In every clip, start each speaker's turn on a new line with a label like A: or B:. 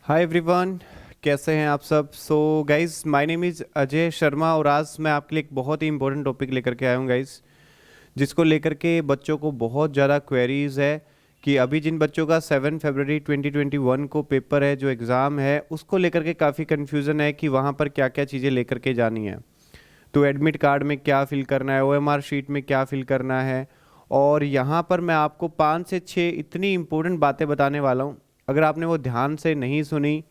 A: Hi everyone, कैसे हैं आप सब। Guys, my name is Ajay Sharma और आज मैं आपके लिए एक बहुत ही इंपॉर्टेंट टॉपिक लेकर के आया हूँ गाइस, जिसको लेकर के बच्चों को बहुत ज़्यादा क्वेरीज है कि अभी जिन बच्चों का 7 फरवरी 2021 को पेपर है, जो एग्ज़ाम है, उसको लेकर के काफ़ी कन्फ्यूज़न है कि वहाँ पर क्या क्या चीज़ें लेकर के जानी है। तो एडमिट कार्ड में क्या फिल करना है, ओएमआर शीट में क्या फिल करना है, और यहाँ पर मैं आपको 5 से 6 इतनी इम्पोर्टेंट बातें बताने वाला हूँ। अगर आपने वो ध्यान से नहीं सुनी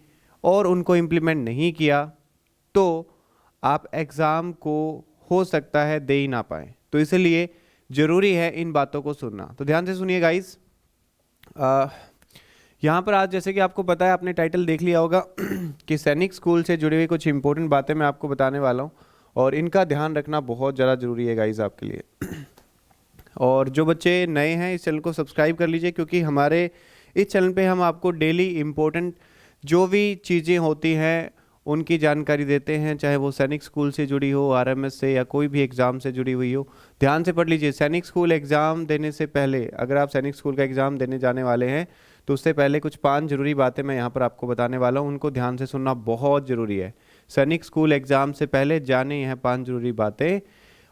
A: और उनको इम्प्लीमेंट नहीं किया तो आप एग्ज़ाम को हो सकता है दे ही ना पाए। तो इसलिए ज़रूरी है इन बातों को सुनना। तो ध्यान से सुनिए गाइस। यहाँ पर आज जैसे कि आपको पता है, आपने टाइटल देख लिया होगा कि सैनिक स्कूल से जुड़ी हुई कुछ इंपॉर्टेंट बातें मैं आपको बताने वाला हूँ और इनका ध्यान रखना बहुत ज़्यादा ज़रूरी है गाइस आपके लिए। और जो बच्चे नए हैं इस चैनल को सब्सक्राइब कर लीजिए, क्योंकि हमारे इस चैनल पे हम आपको डेली इम्पोर्टेंट जो भी चीज़ें होती हैं उनकी जानकारी देते हैं, चाहे वो सैनिक स्कूल से जुड़ी हो, आरएमएस से, या कोई भी एग्ज़ाम से जुड़ी हुई हो। ध्यान से पढ़ लीजिए। सैनिक स्कूल एग्ज़ाम देने से पहले, अगर आप सैनिक स्कूल का एग्ज़ाम देने जाने वाले हैं तो उससे पहले कुछ 5 जरूरी बातें मैं यहाँ पर आपको बताने वाला हूँ, उनको ध्यान से सुनना बहुत ज़रूरी है। सैनिक स्कूल एग्ज़ाम से पहले जाने हैं 5 जरूरी बातें,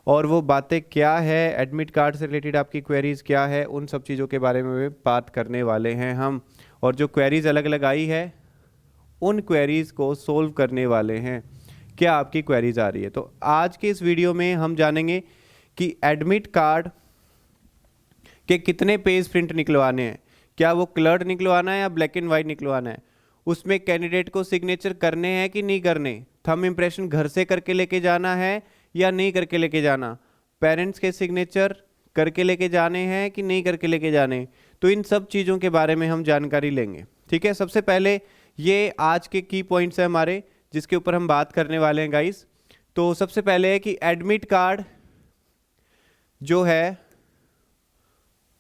A: और वो बातें क्या है, एडमिट कार्ड से रिलेटेड आपकी क्वेरीज क्या है, उन सब चीज़ों के बारे में बात करने वाले हैं हम। और जो क्वेरीज अलग अलग आई है उन क्वेरीज को सोल्व करने वाले हैं। क्या आपकी क्वेरीज आ रही है? तो आज के इस वीडियो में हम जानेंगे कि एडमिट कार्ड के कितने पेज प्रिंट निकलवाने हैं। क्या वो कलर्ड निकलवाना है या ब्लैक एंड वाइट निकलवाना है? उसमें कैंडिडेट को सिग्नेचर करने हैं कि नहीं करने? थंब इम्प्रेशन घर से करके लेके जाना है या नहीं करके लेके जाना? पेरेंट्स के सिग्नेचर करके लेके जाने हैं कि नहीं करके लेके जाने? तो इन सब चीज़ों के बारे में हम जानकारी लेंगे। ठीक है, सबसे पहले ये आज के की पॉइंट्स हैं हमारे, जिसके ऊपर हम बात करने वाले हैं गाइस। तो सबसे पहले है कि एडमिट कार्ड जो है,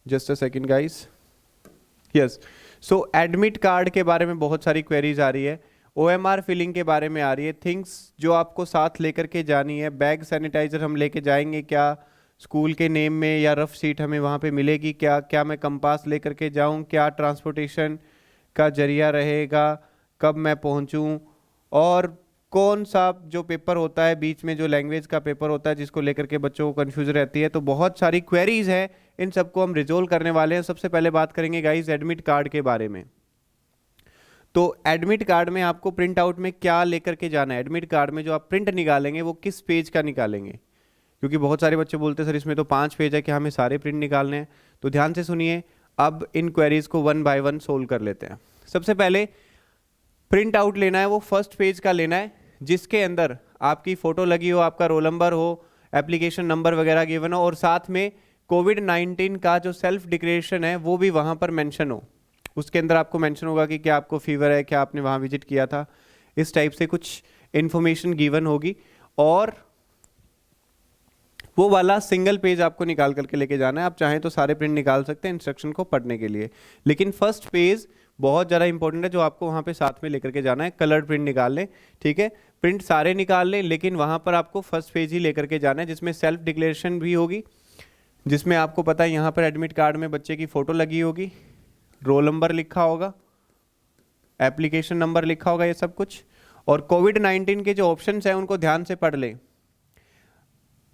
A: just a second guys, yes. So admit card के बारे में बहुत सारी क्वेरीज आ रही है। ओएमआर फिलिंग के बारे में आ रही है। थिंग्स जो आपको साथ लेकर के जानी है, बैग सैनिटाइजर हम लेके जाएंगे क्या स्कूल के नेम में, या रफ शीट हमें वहाँ पे मिलेगी क्या? क्या मैं कंपास लेकर के जाऊँ? क्या ट्रांसपोर्टेशन का जरिया रहेगा? कब मैं पहुँचूँ? और कौन सा जो पेपर होता है बीच में, जो लैंग्वेज का पेपर होता है, जिसको लेकर के बच्चों को कंफ्यूजन रहती है। तो बहुत सारी क्वेरीज है, इन सबको हम रिजोल्व करने वाले हैं। सबसे पहले बात करेंगे गाइस एडमिट कार्ड के बारे में। तो एडमिट कार्ड में आपको प्रिंट आउट में क्या लेकर के जाना है? एडमिट कार्ड में जो आप प्रिंट निकालेंगे वो किस पेज का निकालेंगे? क्योंकि बहुत सारे बच्चे बोलते हैं सर इसमें तो 5 पेज है, कि हमें सारे प्रिंट निकालने हैं। तो ध्यान से सुनिए, अब इन क्वेरीज को 1 बाय 1 सोल्व कर लेते हैं। सबसे पहले प्रिंट आउट लेना है, वो फर्स्ट पेज का लेना है जिसके अंदर आपकी फोटो लगी हो, आपका रोल नंबर हो, एप्लीकेशन नंबर वगैरह गिवन हो, और साथ में कोविड-19 का जो सेल्फ डिक्लेरेशन है वो भी वहां पर मेंशन हो। उसके अंदर आपको मेंशन होगा कि क्या आपको फीवर है, क्या आपने वहां विजिट किया था, इस टाइप से कुछ इंफॉर्मेशन गिवन होगी। और वो वाला सिंगल पेज आपको निकाल करके लेके जाना है। आप चाहें तो सारे प्रिंट निकाल सकते हैं इंस्ट्रक्शन को पढ़ने के लिए, लेकिन फर्स्ट पेज बहुत ज़्यादा इंपॉर्टेंट है जो आपको वहाँ पे साथ में लेकर के जाना है। कलर्ड प्रिंट निकाल लें, ठीक है, प्रिंट सारे निकाल लें, लेकिन वहाँ पर आपको फर्स्ट पेज ही लेकर के जाना है जिसमें सेल्फ डिक्लेरेशन भी होगी, जिसमें आपको पता है यहाँ पर एडमिट कार्ड में बच्चे की फ़ोटो लगी होगी, रोल नंबर लिखा होगा, एप्लीकेशन नंबर लिखा होगा, ये सब कुछ। और कोविड-19 के जो ऑप्शन हैं उनको ध्यान से पढ़ लें।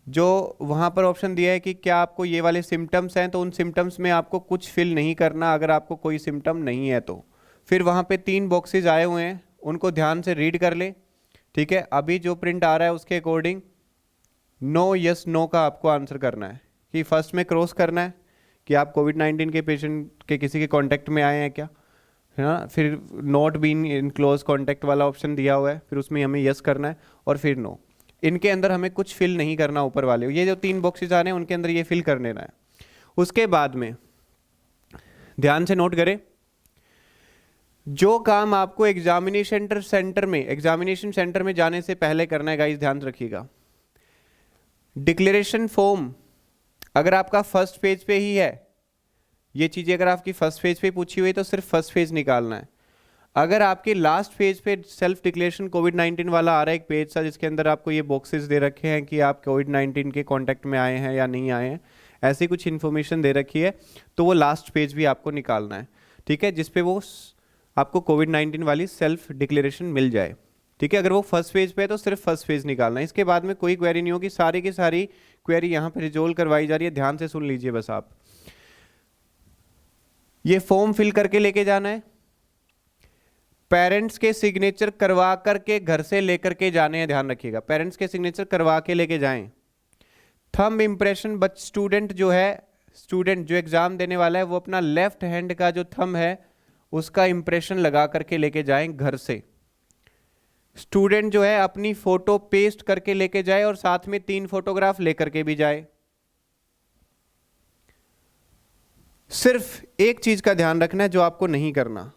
A: जो वहाँ पर ऑप्शन दिया है कि क्या आपको ये वाले सिम्टम्स हैं, तो उन सिम्टम्स में आपको कुछ फिल नहीं करना अगर आपको कोई सिम्टम नहीं है तो। फिर वहाँ पे 3 बॉक्सेज आए हुए हैं, उनको ध्यान से रीड कर ले। ठीक है, अभी जो प्रिंट आ रहा है उसके अकॉर्डिंग नो, यस, नो का आपको आंसर करना है। कि फर्स्ट में क्रॉस करना है कि आप कोविड-19 के पेशेंट के किसी के कॉन्टैक्ट में आए हैं क्या, है ना। फिर not been in close contact वाला ऑप्शन दिया हुआ है, फिर उसमें हमें यस करना है, और फिर नो। इनके अंदर हमें कुछ फिल नहीं करना, ऊपर वाले ये जो 3 बॉक्सेस आ रहे हैं उनके अंदर ये फिल कर लेना है। उसके बाद में ध्यान से नोट करें, जो काम आपको एग्जामिनेशन सेंटर में जाने से पहले करना है गाइस, ध्यान रखिएगा। डिक्लेरेशन फॉर्म अगर आपका फर्स्ट पेज पे ही है, ये चीजें अगर आपकी फर्स्ट पेज पे पूछी हुई तो सिर्फ फर्स्ट पेज निकालना है। अगर आपके लास्ट पेज पे सेल्फ डिक्लेरेशन कोविड-19 वाला आ रहा है, एक पेज सा जिसके अंदर आपको ये बॉक्सेस दे रखे हैं कि आप कोविड-19 के कांटेक्ट में आए हैं या नहीं आए हैं, ऐसी कुछ इन्फॉर्मेशन दे रखी है, तो वो लास्ट पेज भी आपको निकालना है। ठीक है, जिसपे वो आपको कोविड-19 वाली सेल्फ डिक्लेरेशन मिल जाए। ठीक है, अगर वो फर्स्ट पेज पे है तो सिर्फ फर्स्ट पेज निकालना है, इसके बाद में कोई क्वेरी नहीं होगी, सारी की सारी क्वेरी यहाँ पे रिजोल्व करवाई जा रही है। ध्यान से सुन लीजिए बस आप। ये फॉर्म फिल करके लेके जाना है, पेरेंट्स के सिग्नेचर करवा करके घर से लेकर के जाने हैं, ध्यान रखिएगा, पेरेंट्स के सिग्नेचर करवा के लेके जाएं। थंब इम्प्रेशन, बच स्टूडेंट जो है, स्टूडेंट जो एग्जाम देने वाला है वो अपना लेफ्ट हैंड का जो थंब है उसका इम्प्रेशन लगा करके लेके जाएं घर से। स्टूडेंट जो है अपनी फोटो पेस्ट करके लेके जाए और साथ में 3 फोटोग्राफ लेकर के भी जाए। सिर्फ एक चीज का ध्यान रखना है जो आपको नहीं करना,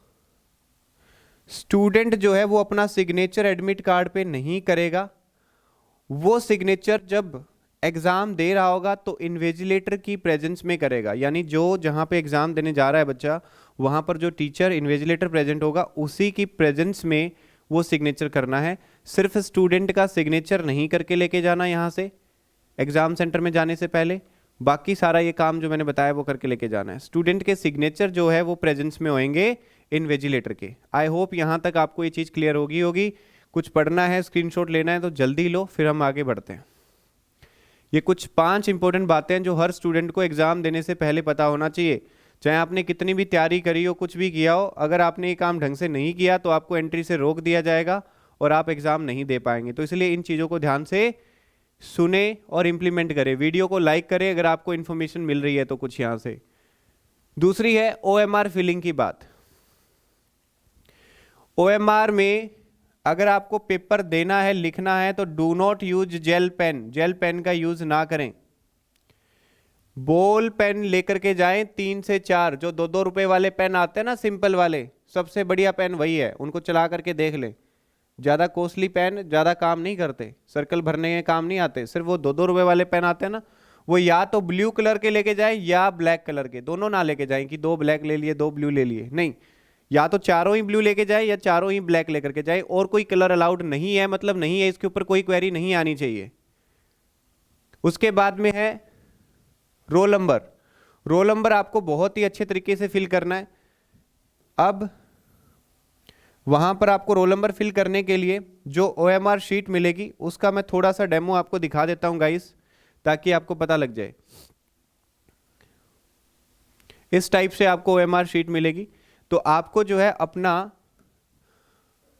A: स्टूडेंट जो है वो अपना सिग्नेचर एडमिट कार्ड पे नहीं करेगा, वो सिग्नेचर जब एग्जाम दे रहा होगा तो इन्विजिलेटर की प्रेजेंस में करेगा। यानी जो जहां पे एग्जाम देने जा रहा है बच्चा, वहां पर जो टीचर इन्विजिलेटर प्रेजेंट होगा उसी की प्रेजेंस में वो सिग्नेचर करना है। सिर्फ स्टूडेंट का सिग्नेचर नहीं करके लेके जाना यहाँ से एग्जाम सेंटर में जाने से पहले, बाकी सारा ये काम जो मैंने बताया वो करके लेके जाना है। स्टूडेंट के सिग्नेचर जो है वो प्रेजेंस में होंगे इन्विजिलेटर के। आई होप यहाँ तक आपको ये चीज़ क्लियर होगी। कुछ पढ़ना है, स्क्रीनशॉट लेना है तो जल्दी लो, फिर हम आगे बढ़ते हैं। ये कुछ 5 इंपॉर्टेंट बातें हैं जो हर स्टूडेंट को एग्जाम देने से पहले पता होना चाहिए। चाहे आपने कितनी भी तैयारी करी हो, कुछ भी किया हो, अगर आपने ये काम ढंग से नहीं किया तो आपको एंट्री से रोक दिया जाएगा और आप एग्जाम नहीं दे पाएंगे। तो इसलिए इन चीज़ों को ध्यान से सुने और इम्प्लीमेंट करें। वीडियो को लाइक करें अगर आपको इन्फॉर्मेशन मिल रही है तो कुछ यहाँ से। दूसरी है OMR फिलिंग की बात। OMR में अगर आपको पेपर देना है, लिखना है तो do not use gel pen, gel pen का यूज ना करें। बॉल पेन लेकर के जाएं 3 से 4, जो 2-2 रुपए वाले पेन आते हैं ना, सिंपल वाले, सबसे बढ़िया पेन वही है, उनको चला करके देख लें। ज़्यादा कॉस्टली पेन ज़्यादा काम नहीं करते, सर्कल भरने के काम नहीं आते, सिर्फ वो 2-2 रुपए वाले पेन आते हैं ना, वो या तो ब्लू कलर के लेके जाएं या ब्लैक कलर के, दोनों ना लेके जाएं कि 2 ब्लैक ले लिए 2 ब्लू ले लिए, नहीं, या तो चारों ही ब्लू लेके जाए या चारों ही ब्लैक लेकर के जाए, और कोई कलर अलाउड नहीं है, मतलब नहीं है, इसके ऊपर कोई क्वेरी नहीं आनी चाहिए। उसके बाद में है रोल नंबर। रोल नंबर आपको बहुत ही अच्छे तरीके से फिल करना है। अब वहां पर आपको रोल नंबर फिल करने के लिए जो OMR शीट मिलेगी उसका मैं थोड़ा सा डेमो आपको दिखा देता हूं गाइस, ताकि आपको पता लग जाए। इस टाइप से आपको OMR शीट मिलेगी। तो आपको जो है अपना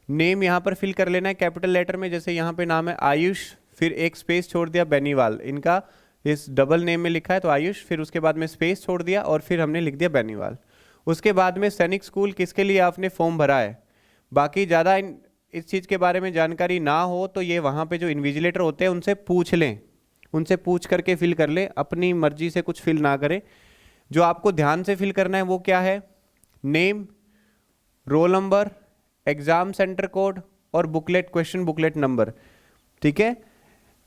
A: नेम यहां पर फिल कर लेना है कैपिटल लेटर में, जैसे यहां पे नाम है आयुष, फिर एक स्पेस छोड़ दिया बेनीवाल, इनका इस डबल नेम में लिखा है तो आयुष, फिर उसके बाद में स्पेस छोड़ दिया और फिर हमने लिख दिया बेनीवाल। उसके बाद में सैनिक स्कूल किसके लिए आपने फॉर्म भरा है। बाकी ज़्यादा इस चीज़ के बारे में जानकारी ना हो तो ये वहाँ पे जो इन्विजिलेटर होते हैं उनसे पूछ लें, उनसे पूछ करके फिल कर लें, अपनी मर्जी से कुछ फिल ना करें। जो आपको ध्यान से फिल करना है वो क्या है, name, roll number, exam centre code और बुकलेट, क्वेश्चन बुकलेट नंबर। ठीक है,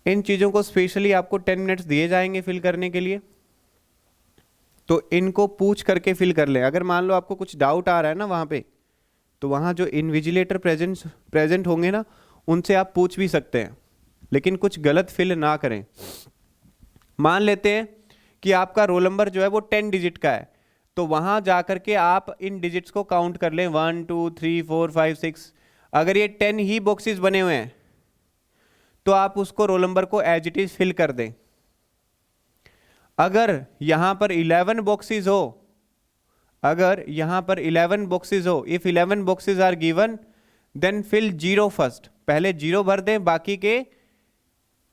A: इन चीज़ों को स्पेशली आपको 10 मिनट्स दिए जाएंगे फिल करने के लिए, तो इनको पूछ करके फिल कर लें। अगर मान लो आपको कुछ डाउट आ रहा है ना वहाँ पे, तो वहाँ जो इन्विजिलेटर प्रेजेंट होंगे ना, उनसे आप पूछ भी सकते हैं, लेकिन कुछ गलत फिल ना करें। मान लेते हैं कि आपका रोल नंबर जो है वो 10 डिजिट का है, तो वहाँ जा करके आप इन डिजिट्स को काउंट कर लें, 1 2 3 4 5 6। अगर ये 10 ही बॉक्सेस बने हुए हैं तो आप उसको रोल नंबर को एज इट इज फिल कर दें। अगर यहां पर 11 बॉक्सेस हो, अगर यहां पर 11 बॉक्सेस हो, if 11 boxes are given then fill 0 first, पहले 0 भर दें, बाकी के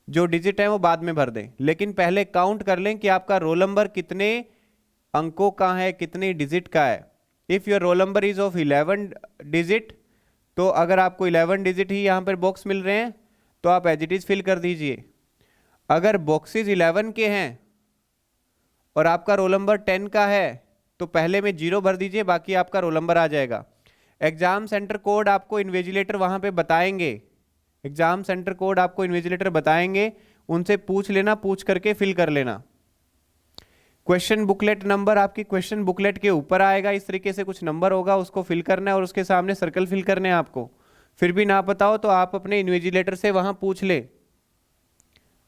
A: जो डिजिट है वो बाद में भर दें, लेकिन पहले काउंट कर लें कि आपका रोल नंबर कितने अंकों का है, कितने डिजिट का है। If your roll number is of 11 digit, तो अगर आपको 11 डिजिट ही यहां पर बॉक्स मिल रहे हैं तो आप एज इट इज फिल कर दीजिए। अगर बॉक्सेस 11 के हैं और आपका रोल नंबर 10 का है तो पहले में 0 भर दीजिए, बाकी आपका रोल नंबर आ जाएगा। एग्जाम सेंटर कोड आपको इन्विजिलेटर वहां पे बताएंगे, एग्जाम सेंटर कोड आपको इन्विजिलेटर बताएंगे, उनसे पूछ लेना, पूछ करके फिल कर लेना। क्वेश्चन बुकलेट नंबर आपकी क्वेश्चन बुकलेट के ऊपर आएगा, इस तरीके से कुछ नंबर होगा, उसको फिल करना है और उसके सामने सर्कल फिल करने हैं आपको। फिर भी ना पता हो तो आप अपने इन्विजिलेटर से वहां पूछ ले,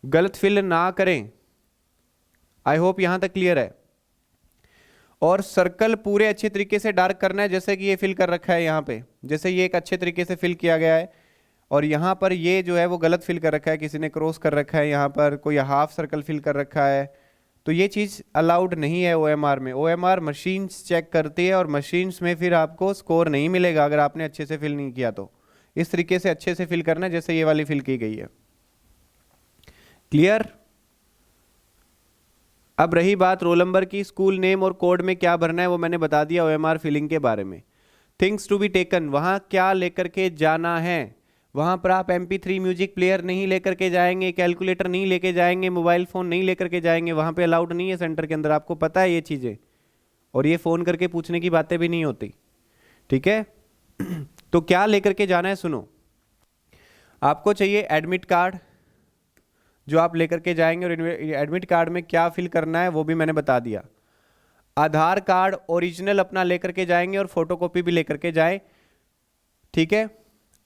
A: गलत फिल ना करें। आई होप यहां तक क्लियर है। और सर्कल पूरे अच्छे तरीके से डार्क करना है, जैसे कि ये फिल कर रखा है यहाँ पे, जैसे ये एक अच्छे तरीके से फिल किया गया है, और यहाँ पर ये जो है वो गलत फिल कर रखा है, किसी ने क्रॉस कर रखा है, यहाँ पर कोई हाफ सर्कल फिल कर रखा है, तो ये चीज़ अलाउड नहीं है ओएमआर में। ओएमआर मशीन्स चेक करती है और मशीन्स में फिर आपको स्कोर नहीं मिलेगा अगर आपने अच्छे से फिल नहीं किया तो। इस तरीके से अच्छे से फिल करना है जैसे ये वाली फिल की गई है। क्लियर? अब रही बात रोल नंबर की, स्कूल नेम और कोड में क्या भरना है वो मैंने बता दिया ओएमआर फिलिंग के बारे में। थिंग्स टू बी टेकन, वहाँ क्या लेकर के जाना है, वहाँ पर आप MP3 म्यूजिक प्लेयर नहीं लेकर के जाएंगे, कैलकुलेटर नहीं लेके जाएंगे, मोबाइल फ़ोन नहीं लेकर के जाएंगे, वहाँ पे अलाउड नहीं है सेंटर के अंदर, आपको पता है ये चीज़ें, और ये फ़ोन करके पूछने की बातें भी नहीं होती, ठीक है। तो क्या लेकर के जाना है, सुनो, आपको चाहिए एडमिट कार्ड जो आप लेकर के जाएंगे, और एडमिट कार्ड में क्या फिल करना है वो भी मैंने बता दिया। आधार कार्ड ओरिजिनल अपना लेकर के जाएंगे और फोटोकॉपी भी लेकर के जाएं, ठीक है।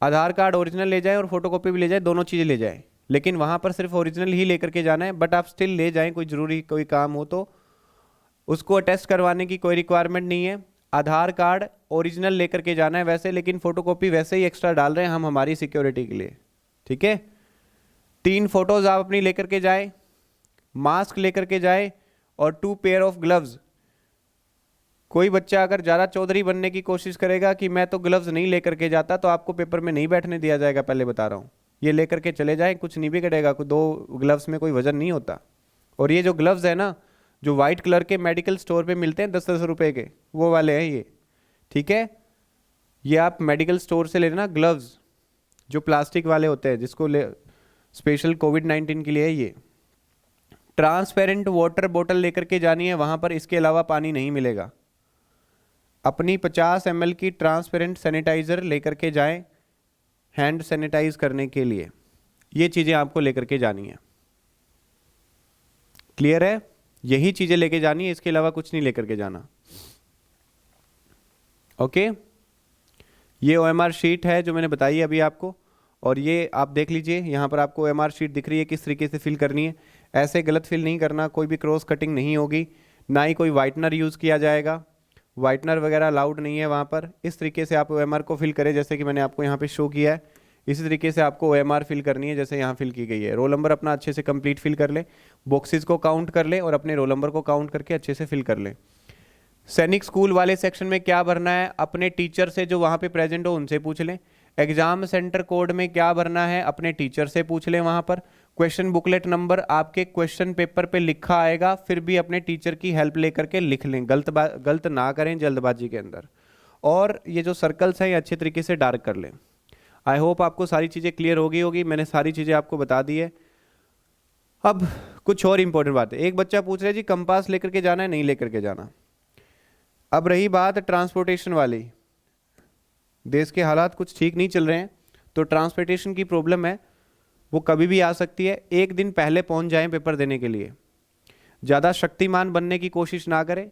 A: आधार कार्ड ओरिजिनल ले जाएं और फोटोकॉपी भी ले जाएं, दोनों चीज़ें ले जाएं, लेकिन वहाँ पर सिर्फ ओरिजिनल ही लेकर के जाना है, बट आप स्टिल ले जाएं, कोई ज़रूरी कोई काम हो तो उसको अटेस्ट करवाने की कोई रिक्वायरमेंट नहीं है। आधार कार्ड ओरिजिनल लेकर के जाना है वैसे, लेकिन फोटोकॉपी वैसे ही एक्स्ट्रा डाल रहे हैं हम हमारी सिक्योरिटी के लिए, ठीक है। 3 फोटोज आप अपनी लेकर के जाए, मास्क लेकर के जाए, और 2 पेयर ऑफ ग्लव्स। कोई बच्चा अगर ज़्यादा चौधरी बनने की कोशिश करेगा कि मैं तो ग्लव्स नहीं लेकर के जाता, तो आपको पेपर में नहीं बैठने दिया जाएगा, पहले बता रहा हूँ। ये लेकर के चले जाएं, कुछ नहीं बिगड़ेगा, 2 ग्लव्स में कोई वजन नहीं होता। और ये जो ग्लव्स है ना, जो वाइट कलर के मेडिकल स्टोर पे मिलते हैं 10-10 रुपए के, वो वाले हैं ये, ठीक है। ये आप मेडिकल स्टोर से ले लेना ग्लव्स, जो प्लास्टिक वाले होते हैं, जिसको स्पेशल कोविड-19 के लिए है ये। ट्रांसपेरेंट वाटर बोतल लेकर के जानी है वहाँ पर, इसके अलावा पानी नहीं मिलेगा। अपनी 50 ml की ट्रांसपेरेंट सैनिटाइज़र लेकर के जाएं हैंड सैनिटाइज करने के लिए, ये चीज़ें आपको लेकर के जानी है। क्लियर है? यही चीज़ें लेके जानी है, इसके अलावा कुछ नहीं लेकर के जाना। ओके, ये OMR शीट है जो मैंने बताई अभी आपको, और ये आप देख लीजिए, यहाँ पर आपको OMR शीट दिख रही है किस तरीके से फिल करनी है। ऐसे गलत फिल नहीं करना, कोई भी क्रॉस कटिंग नहीं होगी, ना ही कोई वाइटनर यूज़ किया जाएगा, वाइटनर वगैरह अलाउड नहीं है वहाँ पर। इस तरीके से आप OMR को फिल करें जैसे कि मैंने आपको यहाँ पे शो किया है, इसी तरीके से आपको OMR फिल करनी है जैसे यहाँ फिल की गई है। रोल नंबर अपना अच्छे से कंप्लीट फिल कर ले, बॉक्सेस को काउंट कर ले और अपने रोल नंबर को काउंट करके अच्छे से फिल कर ले। सैनिक स्कूल वाले सेक्शन में क्या भरना है, अपने टीचर से जो वहाँ पे प्रेजेंट हो उनसे पूछ लें। एग्जाम सेंटर कोड में क्या भरना है, अपने टीचर से पूछ लें वहाँ पर। क्वेश्चन बुकलेट नंबर आपके क्वेश्चन पेपर पे लिखा आएगा, फिर भी अपने टीचर की हेल्प लेकर के लिख लें, गलत ना करें जल्दबाजी के अंदर। और ये जो सर्कल्स हैं ये अच्छे तरीके से डार्क कर लें। आई होप आपको सारी चीज़ें क्लियर होगी। मैंने सारी चीज़ें आपको बता दी है। अब कुछ और इंपॉर्टेंट बात है, एक बच्चा पूछ रहा है जी कंपास लेकर के जाना है, नहीं लेकर के जाना। अब रही बात ट्रांसपोर्टेशन वाली, देश के हालात कुछ ठीक नहीं चल रहे हैं, तो ट्रांसपोर्टेशन की प्रॉब्लम है, वो कभी भी आ सकती है। एक दिन पहले पहुंच जाएं पेपर देने के लिए, ज़्यादा शक्तिमान बनने की कोशिश ना करें।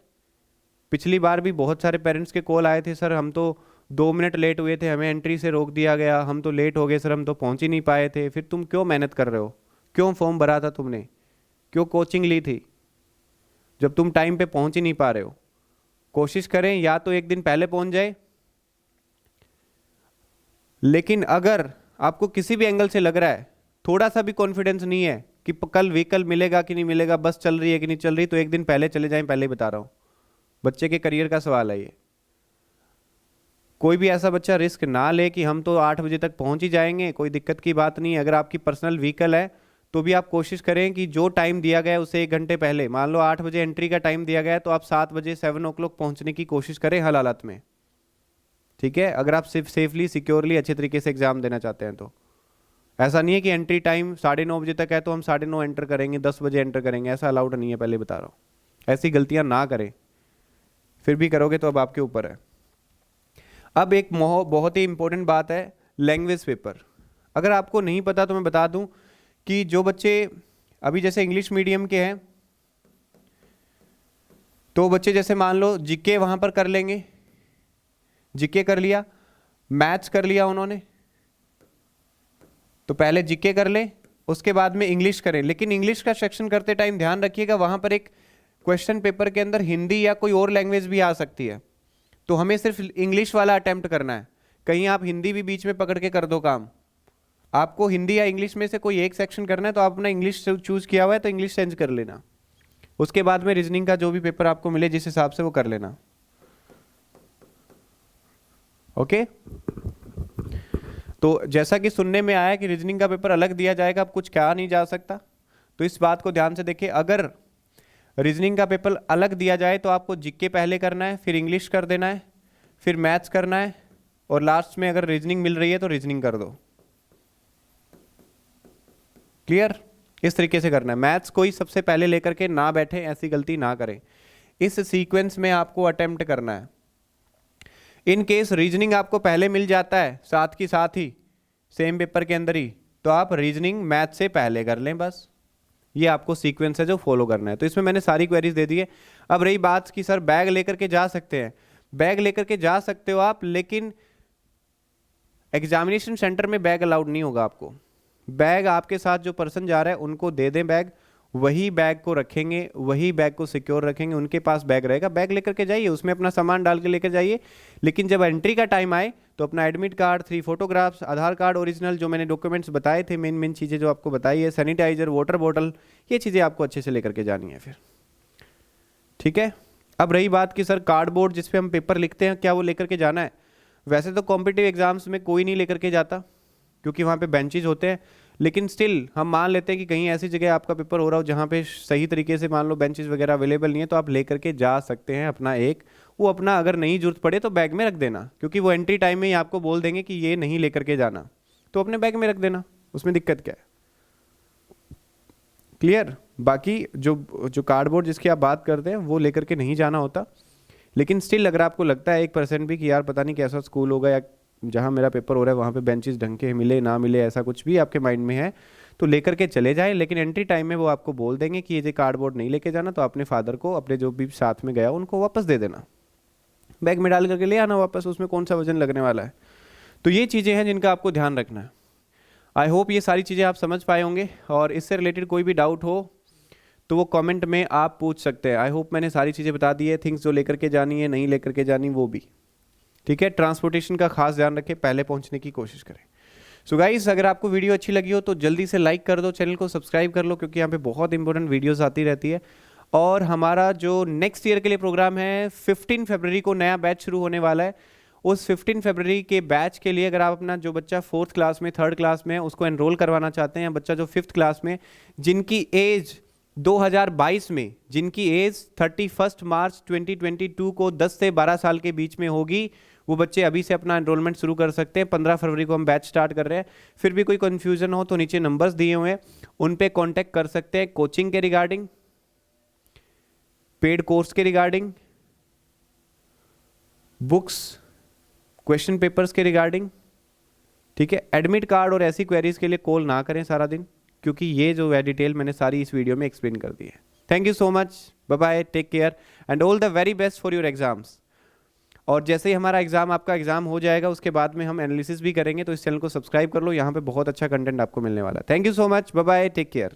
A: पिछली बार भी बहुत सारे पेरेंट्स के कॉल आए थे, सर हम तो 2 मिनट लेट हुए थे, हमें एंट्री से रोक दिया गया, हम तो लेट हो गए सर, हम तो पहुंच ही नहीं पाए थे। फिर तुम क्यों मेहनत कर रहे हो, क्यों फॉर्म भरा था तुमने, क्यों कोचिंग ली थी, जब तुम टाइम पे पहुंच ही नहीं पा रहे हो। कोशिश करें या तो एक दिन पहले पहुंच जाए, लेकिन अगर आपको किसी भी एंगल से लग रहा है, थोड़ा सा भी कॉन्फिडेंस नहीं है कि कल व्हीकल मिलेगा कि नहीं मिलेगा, बस चल रही है कि नहीं चल रही, तो एक दिन पहले चले जाएं। पहले ही बता रहा हूं, बच्चे के करियर का सवाल है ये। कोई भी ऐसा बच्चा रिस्क ना ले कि हम तो 8 बजे तक पहुंच ही जाएंगे, कोई दिक्कत की बात नहीं है। अगर आपकी पर्सनल व्हीकल है तो भी आप कोशिश करें कि जो टाइम दिया गया है उससे 1 घंटे पहले, मान लो 8 बजे एंट्री का टाइम दिया गया है, तो आप 7 बजे 7 o'clock पहुंचने की कोशिश करें हर हालत में, ठीक है। अगर आप सिर्फ सेफली सिक्योरली अच्छे तरीके से एग्जाम देना चाहते हैं तो। ऐसा नहीं है कि एंट्री टाइम 9:30 बजे तक है तो हम 9:30 एंटर करेंगे, 10 बजे एंटर करेंगे, ऐसा अलाउड नहीं है, पहले बता रहा हूँ। ऐसी गलतियां ना करें, फिर भी करोगे तो अब आपके ऊपर है। अब एक बहुत ही इंपॉर्टेंट बात है, लैंग्वेज पेपर। अगर आपको नहीं पता तो मैं बता दूं कि जो बच्चे अभी जैसे इंग्लिश मीडियम के हैं, तो बच्चे जैसे मान लो जीके वहां पर कर लेंगे, जीके कर लिया, मैथ्स कर लिया उन्होंने, तो पहले जीके कर ले, उसके बाद में इंग्लिश करें। लेकिन इंग्लिश का सेक्शन करते टाइम ध्यान रखिएगा, वहां पर एक क्वेश्चन पेपर के अंदर हिंदी या कोई और लैंग्वेज भी आ सकती है, तो हमें सिर्फ इंग्लिश वाला अटेम्प्ट करना है। कहीं आप हिंदी भी बीच में पकड़ के कर दो काम, आपको हिंदी या इंग्लिश में से कोई एक सेक्शन करना है तो आप अपना इंग्लिश चूज किया हुआ है तो इंग्लिश चेंज कर लेना। उसके बाद में रीजनिंग का जो भी पेपर आपको मिले जिस हिसाब से वो कर लेना। ओके, तो जैसा कि सुनने में आया कि रीजनिंग का पेपर अलग दिया जाएगा, अब कुछ कहा नहीं जा सकता, तो इस बात को ध्यान से देखिए। अगर रीजनिंग का पेपर अलग दिया जाए तो आपको जीके पहले करना है, फिर इंग्लिश कर देना है, फिर मैथ्स करना है, और लास्ट में अगर रीजनिंग मिल रही है तो रीजनिंग कर दो। क्लियर? इस तरीके से करना है। मैथ्स कोई सबसे पहले लेकर के ना बैठे, ऐसी गलती ना करें। इस सीक्वेंस में आपको अटेम्प्ट करना है। इन केस रीजनिंग आपको पहले मिल जाता है साथ की साथ ही सेम पेपर के अंदर ही, तो आप रीजनिंग मैथ से पहले कर लें बस। ये आपको सीक्वेंस है जो फॉलो करना है। तो इसमें मैंने सारी क्वेरीज दे दी है। अब रही बात कि सर बैग लेकर के जा सकते हैं, बैग लेकर के जा सकते हो आप, लेकिन एग्जामिनेशन सेंटर में बैग अलाउड नहीं होगा आपको। बैग आपके साथ जो पर्सन जा रहा है उनको दे दें बैग, वही बैग को रखेंगे, वही बैग को सिक्योर रखेंगे, उनके पास बैग रहेगा, बैग लेकर के जाइए, उसमें अपना सामान डाल के लेकर जाइए। लेकिन जब एंट्री का टाइम आए तो अपना एडमिट कार्ड, 3 फोटोग्राफ्स, आधार कार्ड ओरिजिनल, जो मैंने डॉक्यूमेंट्स बताए थे, मेन चीज़ें जो आपको बताई है, सैनिटाइजर, वाटर बॉटल, ये चीज़ें आपको अच्छे से लेकर के जानी है फिर। ठीक है। अब रही बात कि सर कार्डबोर्ड जिस पे हम पेपर लिखते हैं, क्या वो लेकर के जाना है? वैसे तो कॉम्पिटिटिव एग्जाम्स में कोई नहीं लेकर के जाता क्योंकि वहाँ पे बेंचेज होते हैं, लेकिन स्टिल हम मान लेते हैं कि कहीं ऐसी जगह आपका पेपर हो रहा हो जहाँ पे सही तरीके से मान लो बेंचेज वगैरह अवेलेबल नहीं है, तो आप लेकर के जा सकते हैं अपना एक। वो अपना अगर नहीं जरूरत पड़े तो बैग में रख देना, क्योंकि वो एंट्री टाइम में ही आपको बोल देंगे कि ये नहीं लेकर के जाना, तो अपने बैग में रख देना, उसमें दिक्कत क्या है? क्लियर? बाकी जो कार्डबोर्ड जिसकी आप बात करते हैं वो लेकर के नहीं जाना होता, लेकिन स्टिल अगर आपको लगता है 1% भी कि यार पता नहीं कैसा स्कूल होगा या जहाँ मेरा पेपर हो रहा है वहाँ पे बेंचेस ढंग के मिले ना मिले, ऐसा कुछ भी आपके माइंड में है तो लेकर के चले जाए। लेकिन एंट्री टाइम में वो आपको बोल देंगे कि ये जो कार्डबोर्ड नहीं लेके जाना, तो अपने फादर को, अपने जो भी साथ में गया उनको वापस दे देना, बैग में डाल करके ले आना वापस, उसमें कौन सा वजन लगने वाला है। तो ये चीज़ें हैं जिनका आपको ध्यान रखना है। आई होप ये सारी चीज़ें आप समझ पाए होंगे, और इससे रिलेटेड कोई भी डाउट हो तो वो कमेंट में आप पूछ सकते हैं। आई होप मैंने सारी चीज़ें बता दी है, थिंग्स जो लेकर के जानी है, नहीं लेकर के जानी वो भी। ठीक है। ट्रांसपोर्टेशन का खास ध्यान रखें, पहले पहुंचने की कोशिश करें। सो गाइस, अगर आपको वीडियो अच्छी लगी हो तो जल्दी से लाइक कर दो, चैनल को सब्सक्राइब कर लो, क्योंकि यहाँ पे बहुत इंपॉर्टेंट वीडियोस आती रहती है। और हमारा जो नेक्स्ट ईयर के लिए प्रोग्राम है, 15 फरवरी को नया बैच शुरू होने वाला है। उस 15 फरवरी के बैच के लिए अगर आप अपना जो बच्चा 4th क्लास में, 3rd क्लास में उसको एनरोल करवाना चाहते हैं, बच्चा जो 5th क्लास में, जिनकी एज 2022 में, जिनकी एज 31 मार्च 2022 को 10 से 12 साल के बीच में होगी, वो बच्चे अभी से अपना एनरोलमेंट शुरू कर सकते हैं। 15 फरवरी को हम बैच स्टार्ट कर रहे हैं। फिर भी कोई कन्फ्यूजन हो तो नीचे नंबर्स दिए हुए हैं, उन पे कांटेक्ट कर सकते हैं, कोचिंग के रिगार्डिंग, पेड कोर्स के रिगार्डिंग, बुक्स, क्वेश्चन पेपर्स के रिगार्डिंग। ठीक है। एडमिट कार्ड और ऐसी क्वेरीज के लिए कॉल ना करें सारा दिन, क्योंकि ये जो है डिटेल मैंने सारी इस वीडियो में एक्सप्लेन कर दी है। Thank you so much, bye bye, take care and all the very best for your exams. और जैसे ही हमारा आपका एग्जाम हो जाएगा उसके बाद में हम एनालिसिस भी करेंगे, तो इस चैनल को सब्सक्राइब कर लो, यहाँ पे बहुत अच्छा कंटेंट आपको मिलने वाला है। Thank you so much, bye bye, take care.